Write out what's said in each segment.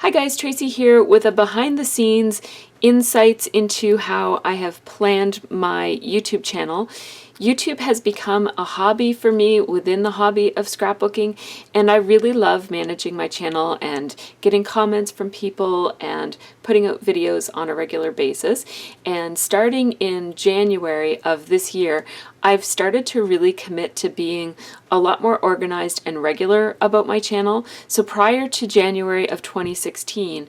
Hi guys, Tracy here with a behind the scenes insights into how I have planned my YouTube channel. YouTube has become a hobby for me within the hobby of scrapbooking, and I really love managing my channel and getting comments from people and putting out videos on a regular basis. And starting in January of this year, I've started to really commit to being a lot more organized and regular about my channel. So prior to January of 2016,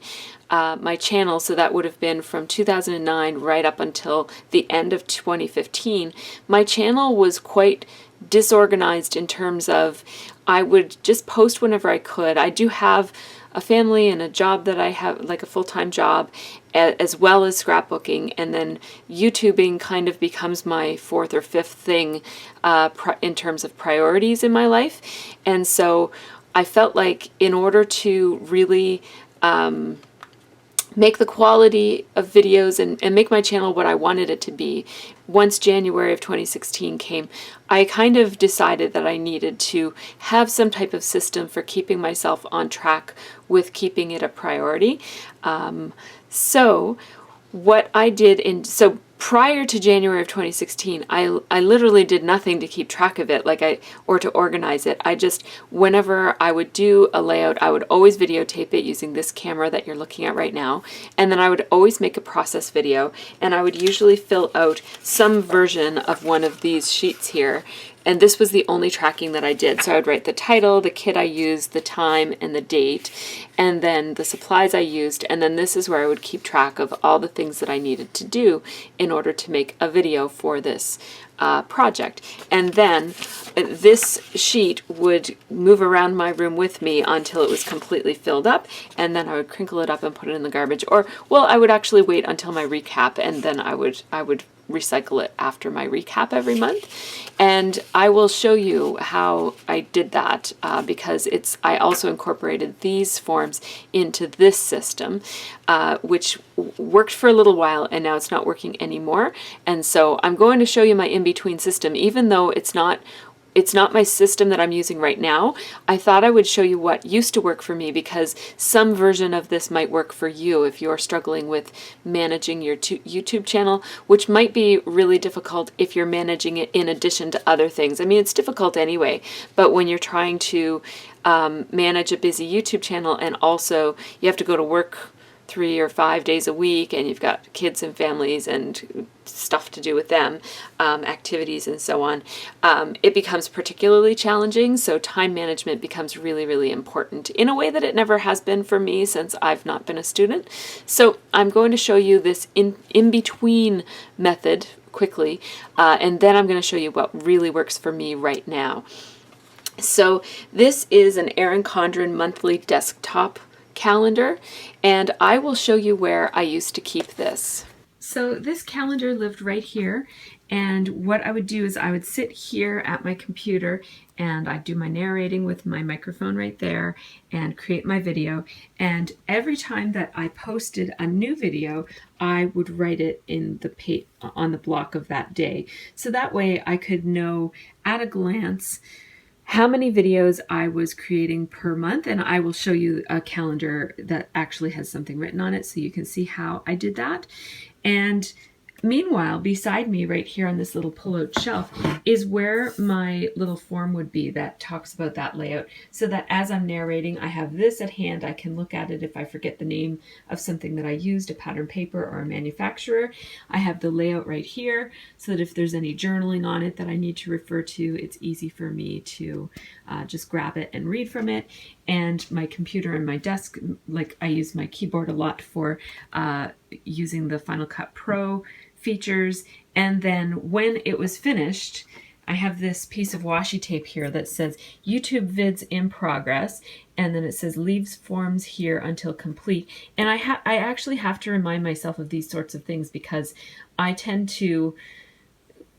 my channel, so that would have been from 2009 right up until the end of 2015, my channel was quite disorganized in terms of I would just post whenever I could. I do have a family and a job that I have, like a full-time job, as well as scrapbooking, and then YouTubing kind of becomes my fourth or fifth thing in terms of priorities in my life. And so I felt like in order to really make the quality of videos and make my channel what I wanted it to be, once January of 2016 came, I kind of decided that I needed to have some type of system for keeping myself on track with keeping it a priority. So what I did so prior to January of 2016, I literally did nothing to keep track of it, or to organize it. I just, whenever I would do a layout, I would always videotape it using this camera that you're looking at right now, and then I would always make a process video, and I would usually fill out some version of one of these sheets here. And this was the only tracking that I did. So I would write the title, the kit I used, the time, and the date, and then the supplies I used. And then this is where I would keep track of all the things that I needed to do in order to make a video for this project. And then this sheet would move around my room with me until it was completely filled up, and then I would crinkle it up and put it in the garbage. Or, well, I would actually wait until my recap, and then I would recycle it after my recap every month. And I will show you how I did that because I also incorporated these forms into this system, which worked for a little while, and now it's not working anymore. And so I'm going to show you my in-between system, even though it's not my system that I'm using right now. I thought I would show you what used to work for me, because some version of this might work for you if you're struggling with managing your YouTube channel, which might be really difficult if you're managing it in addition to other things. I mean, it's difficult anyway, but when you're trying to manage a busy YouTube channel and also you have to go to work 3 or 5 days a week, and you've got kids and families and stuff to do with them, activities and so on, it becomes particularly challenging. So time management becomes really, really important in a way that it never has been for me since I've not been a student. So I'm going to show you this in-between method quickly, and then I'm going to show you what really works for me right now. So this is an Erin Condren monthly desktop calendar, and I will show you where I used to keep this. So this calendar lived right here, and what I would do is I would sit here at my computer and I'd do my narrating with my microphone right there and create my video, and every time that I posted a new video I would write it in on the block of that day, so that way I could know at a glance how many videos I was creating per month. And I will show you a calendar that actually has something written on it so you can see how I did that. And meanwhile, beside me right here on this little pull-out shelf is where my little form would be that talks about that layout, so that as I'm narrating, I have this at hand. I can look at it if I forget the name of something that I used, a pattern paper or a manufacturer. I have the layout right here so that if there's any journaling on it that I need to refer to, it's easy for me to just grab it and read from it. And my computer and my desk, like I use my keyboard a lot for using the Final Cut Pro features. And then when it was finished, I have this piece of washi tape here that says YouTube vids in progress, and then it says leaves forms here until complete. And I actually have to remind myself of these sorts of things because I tend to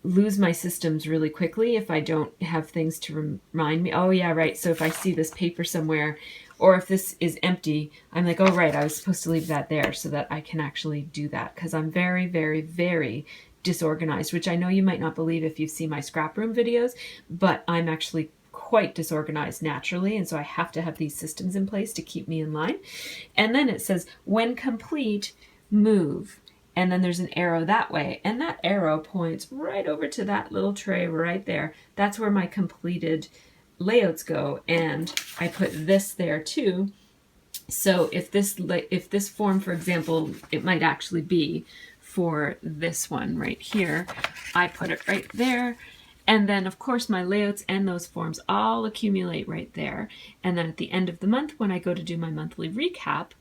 lose my systems really quickly if I don't have things to remind me. Oh yeah, right. So if I see this paper somewhere, or if this is empty, I'm like, oh right, I was supposed to leave that there, so that I can actually do that, because I'm very, very, very disorganized, which I know you might not believe if you see my scrap room videos, but I'm actually quite disorganized naturally, and so I have to have these systems in place to keep me in line. And then it says, when complete, move. And then there's an arrow that way, and that arrow points right over to that little tray right there. That's where my completed layouts go, and I put this there too. So if this form, for example, it might actually be for this one right here, I put it right there. And then, of course, my layouts and those forms all accumulate right there. And then at the end of the month, when I go to do my monthly recap,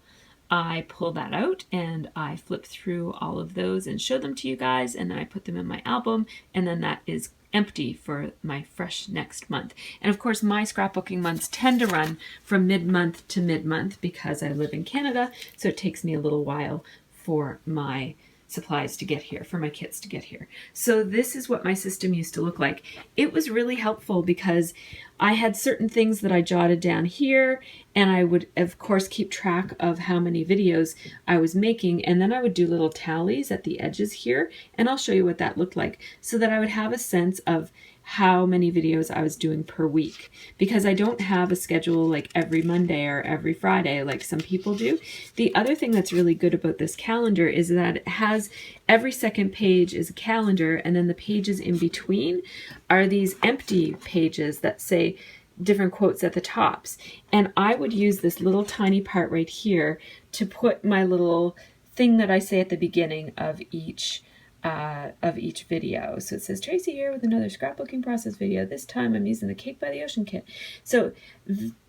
I pull that out and I flip through all of those and show them to you guys. And then I put them in my album. And then that is empty for my fresh next month. And of course, my scrapbooking months tend to run from mid-month to mid-month because I live in Canada. So it takes me a little while for my supplies to get here, for my kits to get here. So this is what my system used to look like. It was really helpful because I had certain things that I jotted down here, and I would of course keep track of how many videos I was making, and then I would do little tallies at the edges here, and I'll show you what that looked like, so that I would have a sense of how many videos I was doing per week, because I don't have a schedule like every Monday or every Friday like some people do. The other thing that's really good about this calendar is that it has every second page is a calendar, and then the pages in between are these empty pages that say different quotes at the tops. And I would use this little tiny part right here to put my little thing that I say at the beginning of each video. So it says, Tracy here with another scrapbooking process video. This time I'm using the Cake by the Ocean kit. So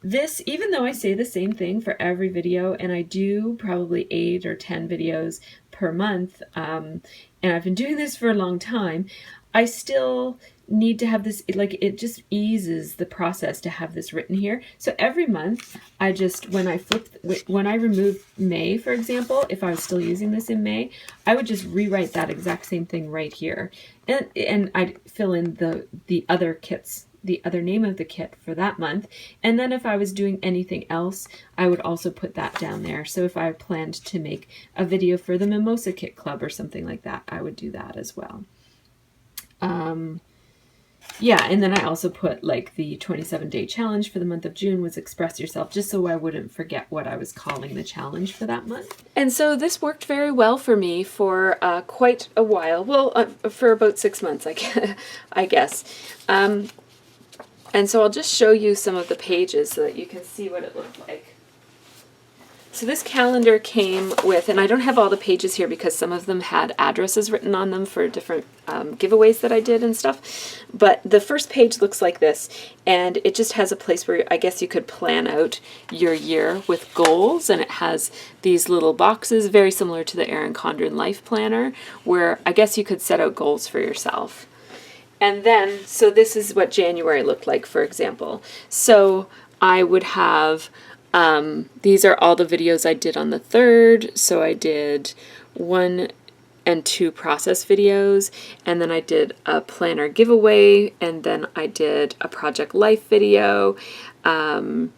this, even though I say the same thing for every video, and I do probably 8 or 10 videos per month, and I've been doing this for a long time, I still need to have this, like, it just eases the process to have this written here. So every month I just, when I remove May, for example, if I was still using this in May, I would just rewrite that exact same thing right here, and I'd fill in the other kits, the other name of the kit for that month. And then if I was doing anything else, I would also put that down there. So if I planned to make a video for the Mimosa Kit Club or something like that, I would do that as well. Yeah, and then I also put like the 27-day challenge for the month of June was express yourself, just so I wouldn't forget what I was calling the challenge for that month. And so this worked very well for me for quite a while. Well, for about 6 months, I guess. And so I'll just show you some of the pages so that you can see what it looked like. So this calendar came with, and I don't have all the pages here because some of them had addresses written on them for different giveaways that I did and stuff. But the first page looks like this, and it just has a place where I guess you could plan out your year with goals, and it has these little boxes very similar to the Erin Condren Life Planner, where I guess you could set out goals for yourself. And then, so this is what January looked like, for example. So I would have these are all the videos I did on the 3rd. So I did 1 and 2 process videos, and then I did a planner giveaway, and then I did a project life video. And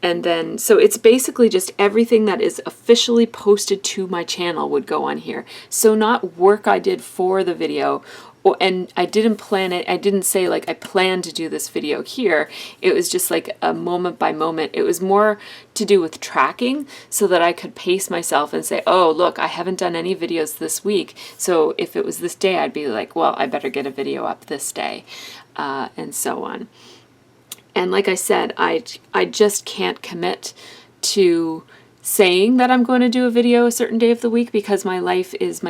then, so it's basically just everything that is officially posted to my channel would go on here. So not work I did for the video, and I didn't plan it. I didn't say like I plan to do this video here. It was just like a moment by moment. It was more to do with tracking so that I could pace myself and say, oh, look, I haven't done any videos this week. So if it was this day, I'd be like, well, I better get a video up this day, and so on. And like I said, I just can't commit to saying that I'm going to do a video a certain day of the week because my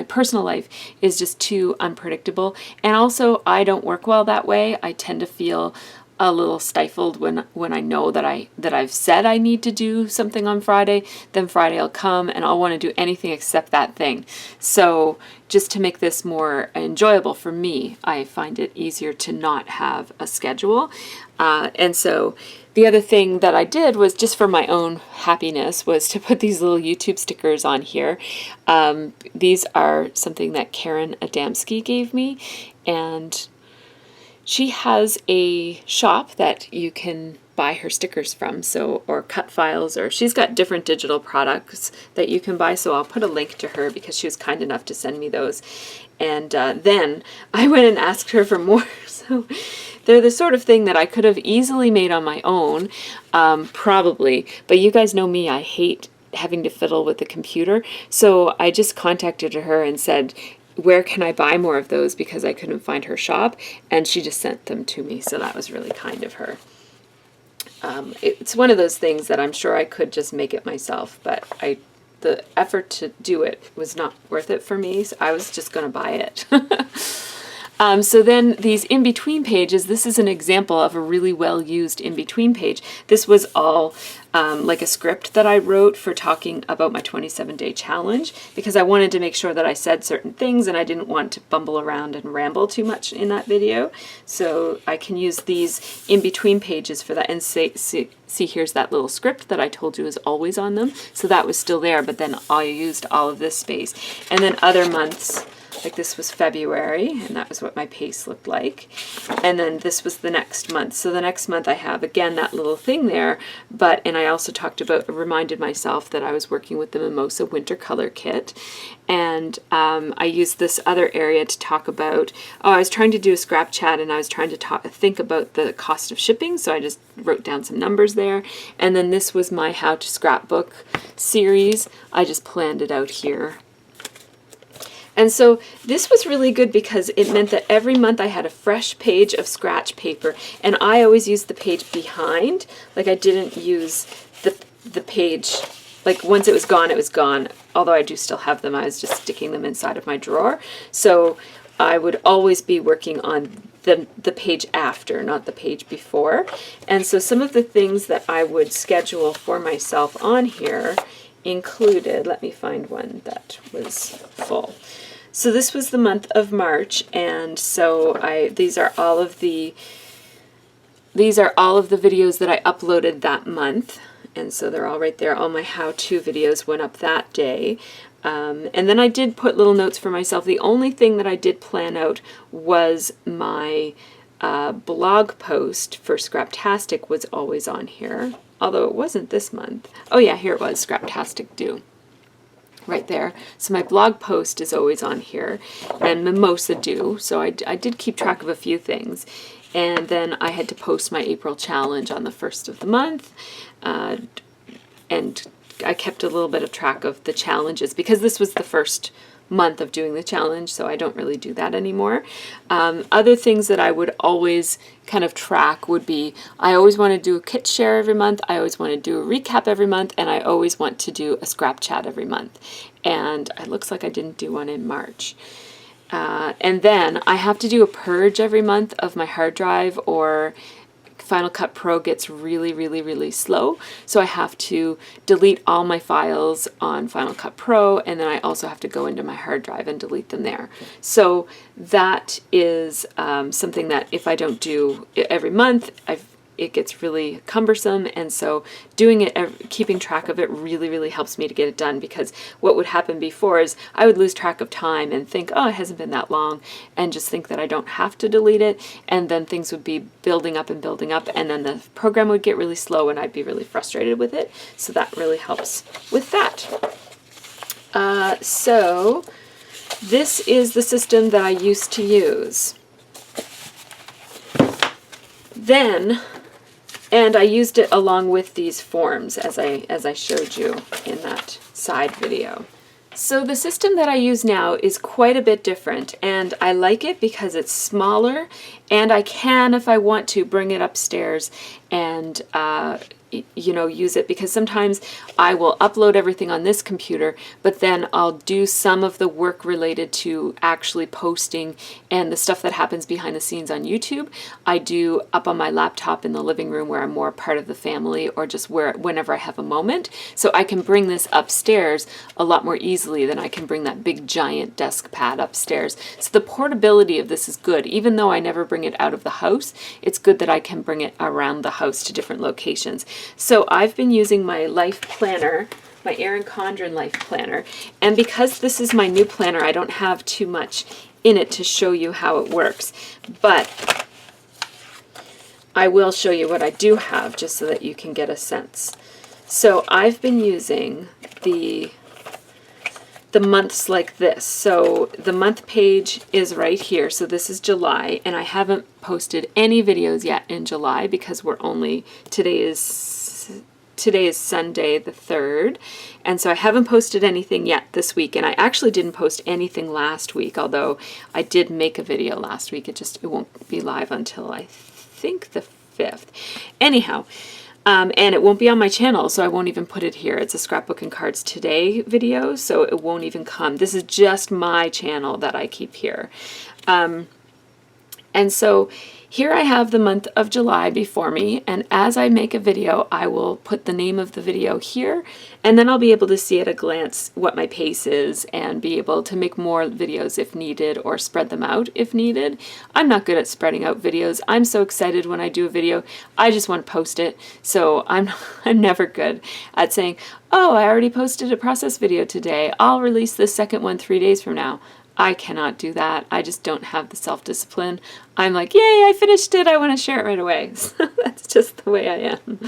personal life is just too unpredictable. And also I don't work well that way. I tend to feel a little stifled when I know that I've said I need to do something on Friday, then Friday will come and I'll want to do anything except that thing. So just to make this more enjoyable for me, I find it easier to not have a schedule. And so the other thing that I did was just for my own happiness was to put these little YouTube stickers on here. These are something that Karen Adamski gave me, and she has a shop that you can buy her stickers from, or cut files, or she's got different digital products that you can buy. So I'll put a link to her because she was kind enough to send me those. And then I went and asked her for more. So they're the sort of thing that I could have easily made on my own, probably, but you guys know me, I hate having to fiddle with the computer, so I just contacted her and said, where can I buy more of those, because I couldn't find her shop, and she just sent them to me, so that was really kind of her. It's one of those things that I'm sure I could just make it myself, but the effort to do it was not worth it for me, so I was just going to buy it. So then these in-between pages, this is an example of a really well-used in-between page. This was all like a script that I wrote for talking about my 27-day challenge, because I wanted to make sure that I said certain things and I didn't want to bumble around and ramble too much in that video. So I can use these in-between pages for that, and see here's that little script that I told you is always on them. So that was still there, but then I used all of this space. And then other months, like this was February, and that was what my pace looked like. And then this was the next month. So the next month I have, again, that little thing there, and I also reminded myself that I was working with the Mimosa Winter Color Kit. And I used this other area to talk about, I was trying to do a scrap chat, and I was trying to think about the cost of shipping, so I just wrote down some numbers there. And then this was my How to Scrapbook series. I just planned it out here. And so this was really good because it meant that every month I had a fresh page of scratch paper, and I always used the page behind. Like, I didn't use the page, like once it was gone, although I do still have them. I was just sticking them inside of my drawer. So I would always be working on the page after, not the page before. And so some of the things that I would schedule for myself on here included, let me find one that was full. So this was the month of March, and so these are all of the videos that I uploaded that month, and so they're all right there. All my how-to videos went up that day. And then I did put little notes for myself. The only thing that I did plan out was my blog post for Scraptastic was always on here, although it wasn't this month. Oh yeah, here it was, Scraptastic due. Right there. So my blog post is always on here, and Mimosa due. So I did keep track of a few things. And then I had to post my April challenge on the 1st of the month. And I kept a little bit of track of the challenges because this was the first month of doing the challenge, so I don't really do that anymore. Other things that I would always kind of track would be, I always want to do a kit share every month, I always want to do a recap every month, and I always want to do a scrap chat every month. And it looks like I didn't do one in March. And then I have to do a purge every month of my hard drive, or Final Cut Pro gets really, really, really slow. So I have to delete all my files on Final Cut Pro, and then I also have to go into my hard drive and delete them there. So that is something that if I don't do every month, it gets really cumbersome, and so doing it, keeping track of it really, really helps me to get it done, because what would happen before is I would lose track of time and think, oh, it hasn't been that long, and just think that I don't have to delete it, and then things would be building up, and then the program would get really slow and I'd be really frustrated with it. So that really helps with that. So this is the system that I used to use. And I used it along with these forms as I showed you in that side video. So the system that I use now is quite a bit different, and I like it because it's smaller, and I can, if I want to, bring it upstairs and use it, because sometimes I will upload everything on this computer, but then I'll do some of the work related to actually posting and the stuff that happens behind the scenes on YouTube. I do up on my laptop in the living room where I'm more part of the family, or just whenever I have a moment. So I can bring this upstairs a lot more easily than I can bring that big giant desk pad upstairs. So the portability of this is good. Even though I never bring it out of the house, it's good that I can bring it around the house to different locations. So I've been using my life planner, my Erin Condren Life Planner, and because this is my new planner, I don't have too much in it to show you how it works, but I will show you what I do have just so that you can get a sense. So I've been using the the months like this. So the month page is right here. So this is July, and I haven't posted any videos yet in July because today is Sunday the 3rd, and so I haven't posted anything yet this week, and I actually didn't post anything last week, although I did make a video last week. It won't be live until I think the 5th. Anyhow, and it won't be on my channel, so I won't even put it here. It's a Scrapbook and Cards Today video, so it won't even come. This is just my channel that I keep here. And so here I have the month of July before me, and as I make a video, I will put the name of the video here, and then I'll be able to see at a glance what my pace is and be able to make more videos if needed or spread them out if needed. I'm not good at spreading out videos. I'm so excited when I do a video, I just want to post it. So I'm never good at saying, oh, I already posted a process video today. I'll release the second one 3 days from now. I cannot do that. I just don't have the self-discipline. I'm like, yay, I finished it. I want to share it right away. So that's just the way I am.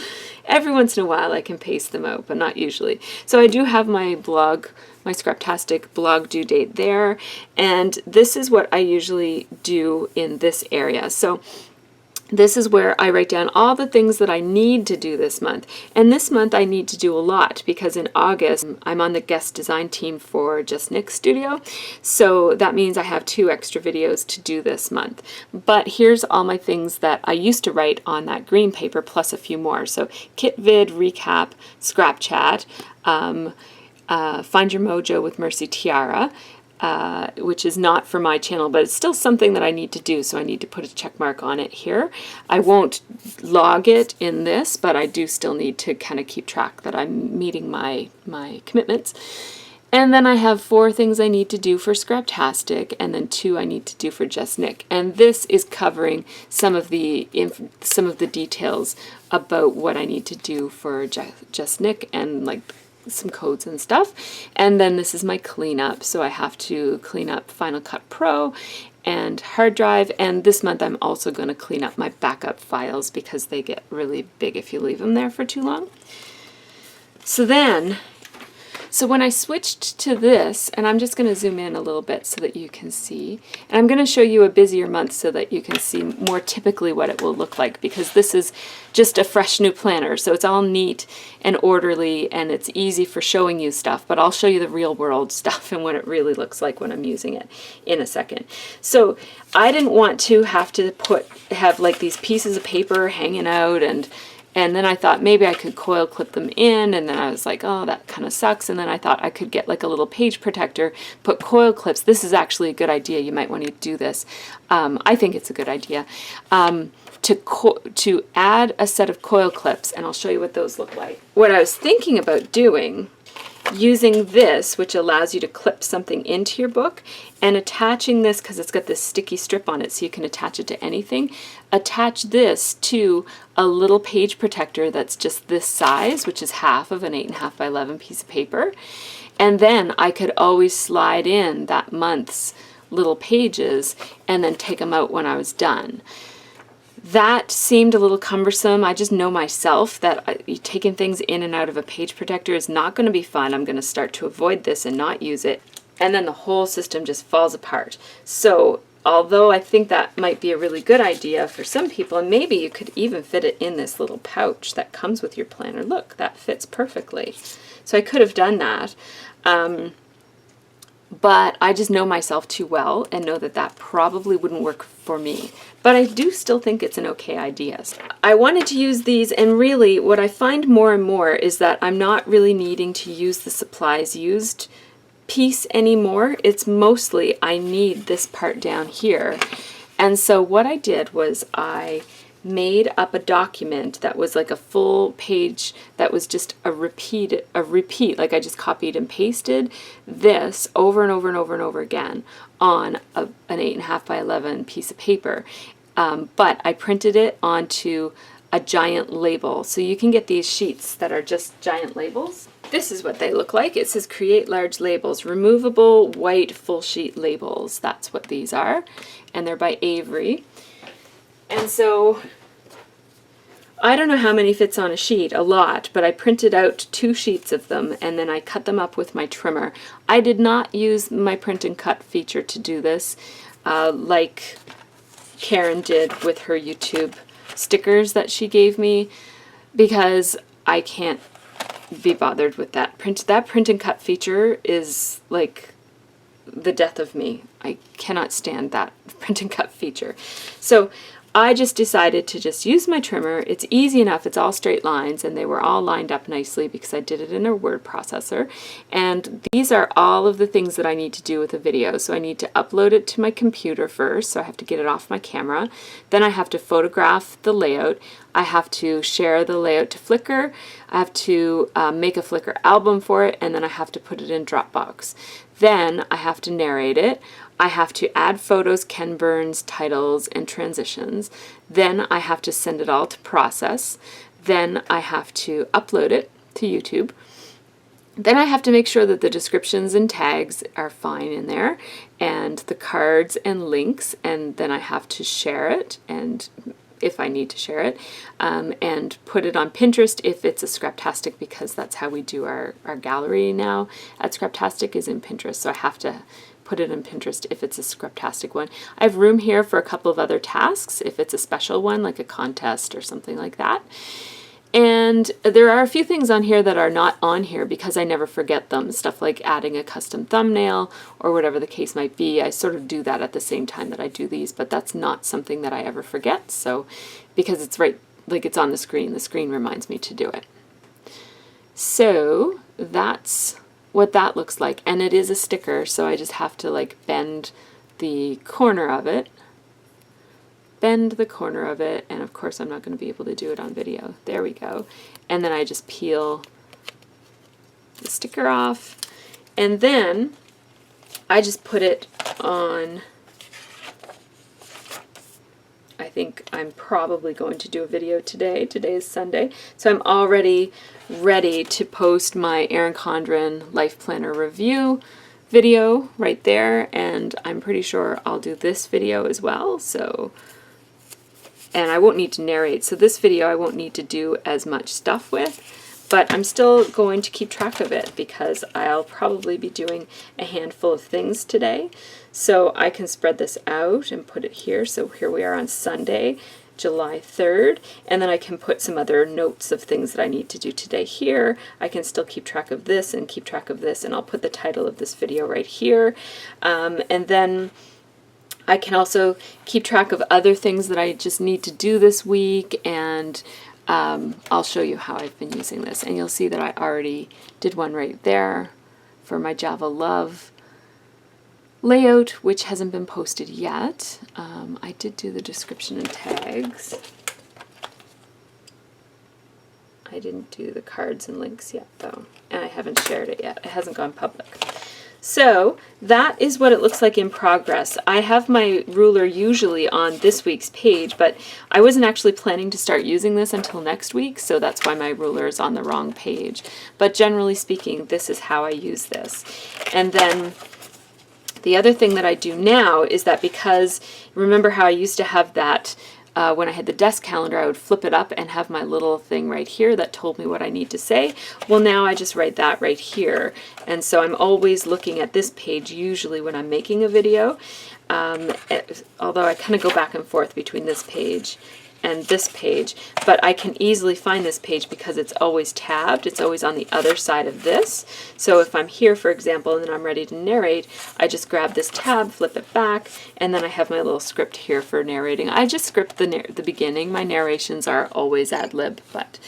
Every once in a while I can pace them out, but not usually. So I do have my blog, my Scraptastic blog due date there. And this is what I usually do in this area. So this is where I write down all the things that I need to do this month. And this month I need to do a lot because in August I'm on the guest design team for Just Nick Studio. So that means I have 2 extra videos to do this month. But here's all my things that I used to write on that green paper plus a few more. So kit vid, recap, scrap chat, find your mojo with Mercy Tiara, which is not for my channel, but it's still something that I need to do, so I need to put a check mark on it here. I won't log it in this, but I do still need to kind of keep track that I'm meeting my commitments. And then I have 4 things I need to do for Scraptastic, and then 2 I need to do for Just Nick. And this is covering some of the details about what I need to do for Just Nick and like some codes and stuff. And then this is my cleanup, so I have to clean up Final Cut Pro and hard drive, and this month I'm also going to clean up my backup files because they get really big if you leave them there for too long. So when I switched to this, and I'm just going to zoom in a little bit so that you can see, and I'm going to show you a busier month so that you can see more typically what it will look like, because this is just a fresh new planner, so it's all neat and orderly and it's easy for showing you stuff, but I'll show you the real world stuff and what it really looks like when I'm using it in a second. So I didn't want to have like these pieces of paper hanging out, and then I thought maybe I could coil clip them in, and then I was like, oh, that kind of sucks. And then I thought I could get like a little page protector, put coil clips. This is actually a good idea. You might want to do this. I think it's a good idea. To add a set of coil clips, and I'll show you what those look like. What I was thinking about doing, using this, which allows you to clip something into your book, and attaching this, because it's got this sticky strip on it so you can attach it to anything, attach this to a little page protector that's just this size, which is half of an 8.5 by 11 piece of paper. And then I could always slide in that month's little pages and then take them out when I was done. That seemed a little cumbersome. I just know myself that taking things in and out of a page protector is not going to be fun. I'm going to start to avoid this and not use it. And then the whole system just falls apart. So although I think that might be a really good idea for some people, and maybe you could even fit it in this little pouch that comes with your planner. Look, that fits perfectly. So I could have done that. But I just know myself too well and know that that probably wouldn't work for me. But I do still think it's an okay idea. So I wanted to use these, and really what I find more and more is that I'm not really needing to use the supplies used piece anymore. It's mostly I need this part down here. And so what I did was I made up a document that was like a full page that was just a repeat, like I just copied and pasted this over and over and over and over again on an 8.5 by 11 piece of paper. But I printed it onto a giant label. So you can get these sheets that are just giant labels. This is what they look like. It says create large labels, removable white full sheet labels. That's what these are. And they're by Avery. And so I don't know how many fits on a sheet, a lot, but I printed out 2 sheets of them and then I cut them up with my trimmer. I did not use my print and cut feature to do this like Karen did with her YouTube stickers that she gave me, because I can't be bothered with that. That print and cut feature is like the death of me. I cannot stand that print and cut feature. So I just decided to just use my trimmer. It's easy enough. It's all straight lines, and they were all lined up nicely because I did it in a word processor. And these are all of the things that I need to do with a video. So I need to upload it to my computer first, so I have to get it off my camera. Then I have to photograph the layout. I have to share the layout to Flickr. I have to make a Flickr album for it, and then I have to put it in Dropbox. Then I have to narrate it. I have to add photos, Ken Burns, titles, and transitions. Then I have to send it all to process. Then I have to upload it to YouTube. Then I have to make sure that the descriptions and tags are fine in there, and the cards and links, and then I have to share it, and if I need to share it, and put it on Pinterest if it's a Scraptastic, because that's how we do our gallery now at Scraptastic, is in Pinterest. So I have to put it in Pinterest if it's a Scraptastic one. I have room here for a couple of other tasks if it's a special one, like a contest or something like that. And there are a few things on here that are not on here because I never forget them. Stuff like adding a custom thumbnail or whatever the case might be. I sort of do that at the same time that I do these, but that's not something that I ever forget. So because it's right, like it's on the screen reminds me to do it. So that's what that looks like. And it is a sticker, so I just have to like bend the corner of it. And of course I'm not going to be able to do it on video. There we go. And then I just peel the sticker off, and then I just put it on. I think I'm probably going to do a video today. Today is Sunday, so I'm already ready to post my Erin Condren Life Planner review video right there, and I'm pretty sure I'll do this video as well. So. And I won't need to narrate, so this video I won't need to do as much stuff with, but I'm still going to keep track of it because I'll probably be doing a handful of things today. So I can spread this out and put it here. So here we are on Sunday, July 3rd, and then I can put some other notes of things that I need to do today here. I can still keep track of this and keep track of this, and I'll put the title of this video right here. And then I can also keep track of other things that I just need to do this week, and I'll show you how I've been using this. And you'll see that I already did one right there for my Java Love layout, which hasn't been posted yet. I did do the description and tags. I didn't do the cards and links yet, though, and I haven't shared it yet. It hasn't gone public. So that is what it looks like in progress. I have my ruler usually on this week's page, but I wasn't actually planning to start using this until next week, so that's why my ruler is on the wrong page. But generally speaking, this is how I use this. And then the other thing that I do now is that, because remember how I used to have that when I had the desk calendar, I would flip it up and have my little thing right here that told me what I need to say. Well, now I just write that right here. And so I'm always looking at this page usually when I'm making a video, although I kind of go back and forth between this page and this page, but I can easily find this page because it's always tabbed. It's always on the other side of this. So if I'm here, for example, and then I'm ready to narrate, I just grab this tab, flip it back, and then I have my little script here for narrating. I just script the beginning. My narrations are always ad lib, but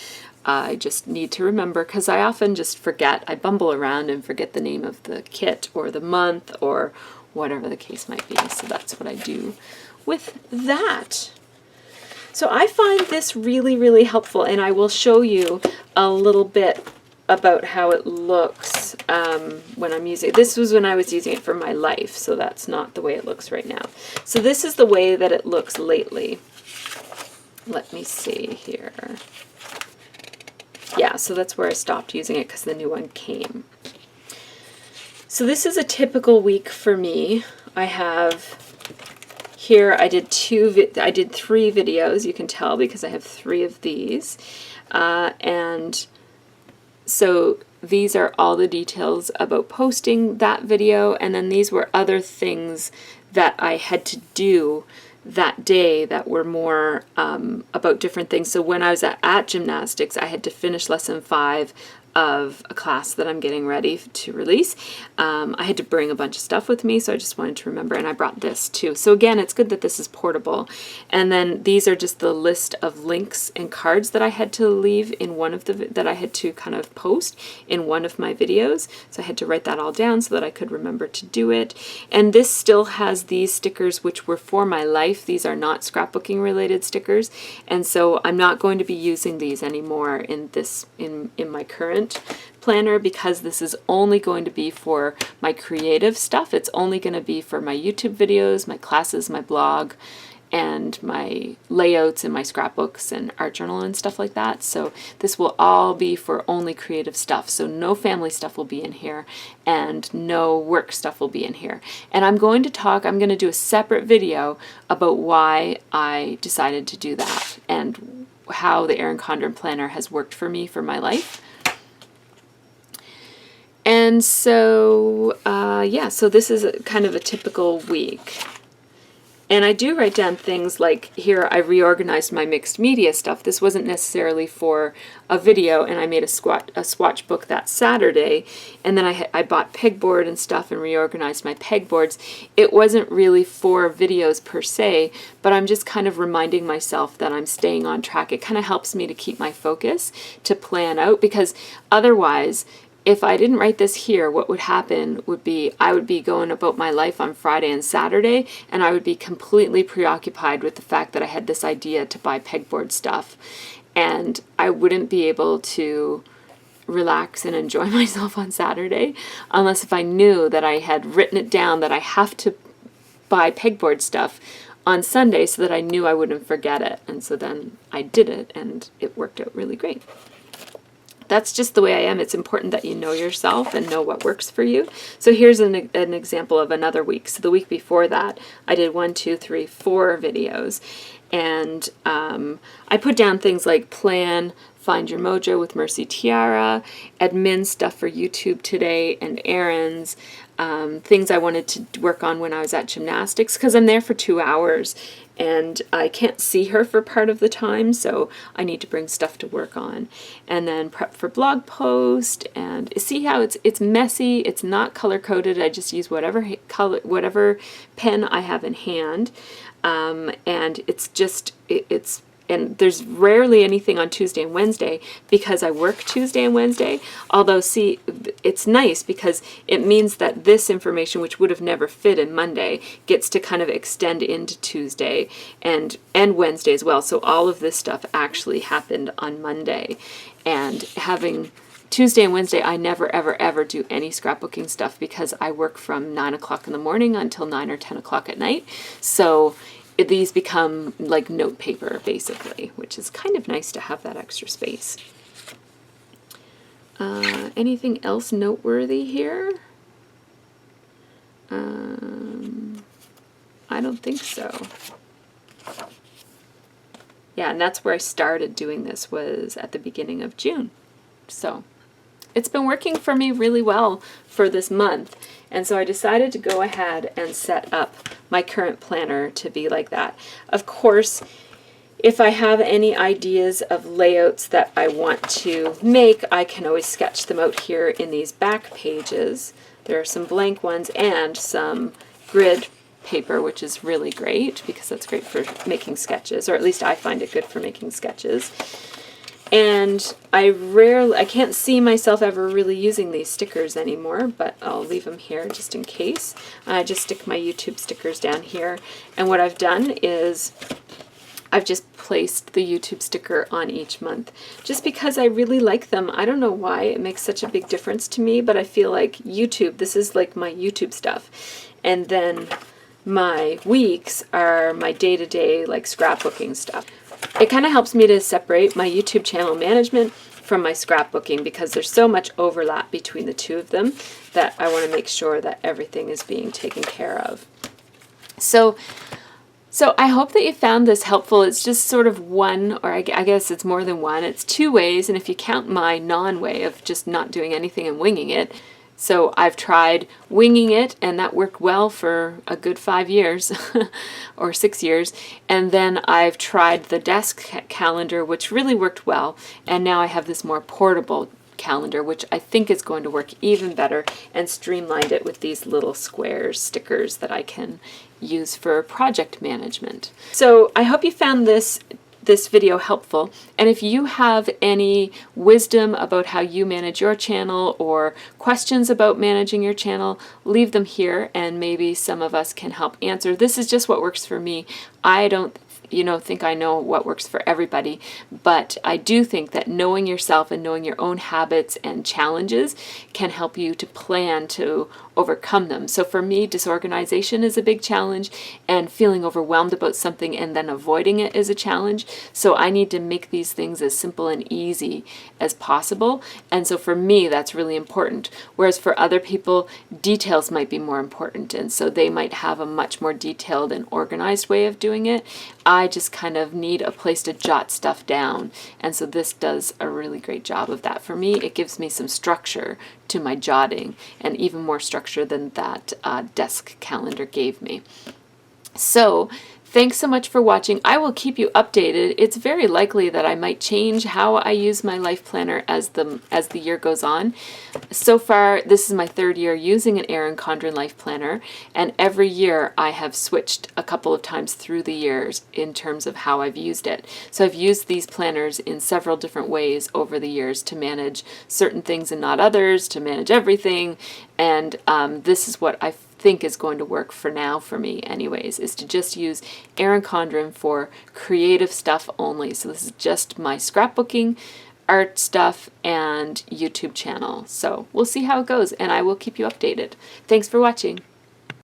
I just need to remember because I often just forget. I bumble around and forget the name of the kit or the month or whatever the case might be. So that's what I do with that. So I find this really, really helpful, and I will show you a little bit about how it looks when I'm using it. This was when I was using it for my life, so that's not the way it looks right now. So this is the way that it looks lately. Let me see here. Yeah, so that's where I stopped using it because the new one came. So this is a typical week for me. I have here I did three videos, you can tell because I have three of these. And so these are all the details about posting that video, and then these were other things that I had to do that day that were more about different things. So when I was at gymnastics, I had to finish lesson 5 of a class that I'm getting ready to release. I had to bring a bunch of stuff with me, so I just wanted to remember, and I brought this too. So again, it's good that this is portable. And then these are just the list of links and cards that I had to leave in one of that I had to kind of post in one of my videos. So I had to write that all down so that I could remember to do it. And this still has these stickers, which were for my life. These are not scrapbooking related stickers, and so I'm not going to be using these anymore in my current planner, because this is only going to be for my creative stuff. It's only going to be for my YouTube videos, my classes, my blog, and my layouts and my scrapbooks and art journal and stuff like that. So this will all be for only creative stuff. So no family stuff will be in here, and no work stuff will be in here. And I'm going to do a separate video about why I decided to do that and how the Erin Condren Planner has worked for me for my life. And so, yeah, so this is kind of a typical week. And I do write down things like here, I reorganized my mixed media stuff. This wasn't necessarily for a video, and I made a swatch book that Saturday, and then I bought pegboard and stuff and reorganized my pegboards. It wasn't really for videos per se, but I'm just kind of reminding myself that I'm staying on track. It kind of helps me to keep my focus, to plan out, because otherwise, if I didn't write this here, what would happen would be I would be going about my life on Friday and Saturday, and I would be completely preoccupied with the fact that I had this idea to buy pegboard stuff, and I wouldn't be able to relax and enjoy myself on Saturday unless if I knew that I had written it down that I have to buy pegboard stuff on Sunday, so that I knew I wouldn't forget it. And so then I did it, and it worked out really great. That's just the way I am. It's important that you know yourself and know what works for you. So here's an example of another week. So the week before that, I did 1, 2, 3, 4 videos. And I put down things like plan, Find Your Mojo with Mercy Tiara, admin stuff for YouTube today, and errands, things I wanted to work on when I was at gymnastics, because I'm there for 2 hours and I can't see her for part of the time, so I need to bring stuff to work on. And then prep for blog post, and see how it's messy, it's not color coded, I just use whatever pen I have in hand, and and there's rarely anything on Tuesday and Wednesday because I work Tuesday and Wednesday. Although, see, it's nice because it means that this information, which would have never fit in Monday, gets to kind of extend into Tuesday and Wednesday as well. So all of this stuff actually happened on Monday. And having Tuesday and Wednesday, I never, ever, ever do any scrapbooking stuff because I work from 9 o'clock in the morning until 9 or 10 o'clock at night. So these become like note paper, basically, which is kind of nice to have that extra space. Anything else noteworthy here? I don't think so. Yeah, and that's where I started doing this, was at the beginning of June. So it's been working for me really well for this month. And so I decided to go ahead and set up my current planner to be like that. Of course, if I have any ideas of layouts that I want to make, I can always sketch them out here in these back pages. There are some blank ones and some grid paper, which is really great because that's great for making sketches, or at least I find it good for making sketches. And I can't see myself ever really using these stickers anymore, but I'll leave them here just in case. I just stick my YouTube stickers down here, and what I've done is I've just placed the YouTube sticker on each month just because I really like them. I don't know why it makes such a big difference to me, but I feel like YouTube, this is like my YouTube stuff. And then my weeks are my day-to-day like scrapbooking stuff. It kind of helps me to separate my YouTube channel management from my scrapbooking because there's so much overlap between the two of them that I want to make sure that everything is being taken care of. So So I hope that you found this helpful. It's just sort of one, or I guess it's more than one. It's two ways, and if you count my non-way of just not doing anything and winging it, so I've tried winging it, and that worked well for a good 5 years or 6 years. And then I've tried the desk calendar, which really worked well. And now I have this more portable calendar, which I think is going to work even better, and streamlined it with these little squares, stickers that I can use for project management. So I hope you found this video helpful, and if you have any wisdom about how you manage your channel or questions about managing your channel, leave them here and maybe some of us can help answer. This is just what works for me. I don't think I know what works for everybody, but I do think that knowing yourself and knowing your own habits and challenges can help you to plan to overcome them. So for me, disorganization is a big challenge, and feeling overwhelmed about something and then avoiding it is a challenge. So I need to make these things as simple and easy as possible. And so for me, that's really important. Whereas for other people, details might be more important. And so they might have a much more detailed and organized way of doing it. I just kind of need a place to jot stuff down. And so this does a really great job of that for me. It gives me some structure to my jotting, and even more structure than that desk calendar gave me. So thanks so much for watching. I will keep you updated. It's very likely that I might change how I use my life planner as the year goes on. So far, this is my 3rd year using an Erin Condren Life Planner, and every year I have switched a couple of times through the years in terms of how I've used it. So I've used these planners in several different ways over the years to manage certain things and not others, to manage everything, and this is what I think is going to work for now for me anyways, is to just use Erin Condren for creative stuff only. So this is just my scrapbooking, art stuff, and YouTube channel. So we'll see how it goes, and I will keep you updated. Thanks for watching.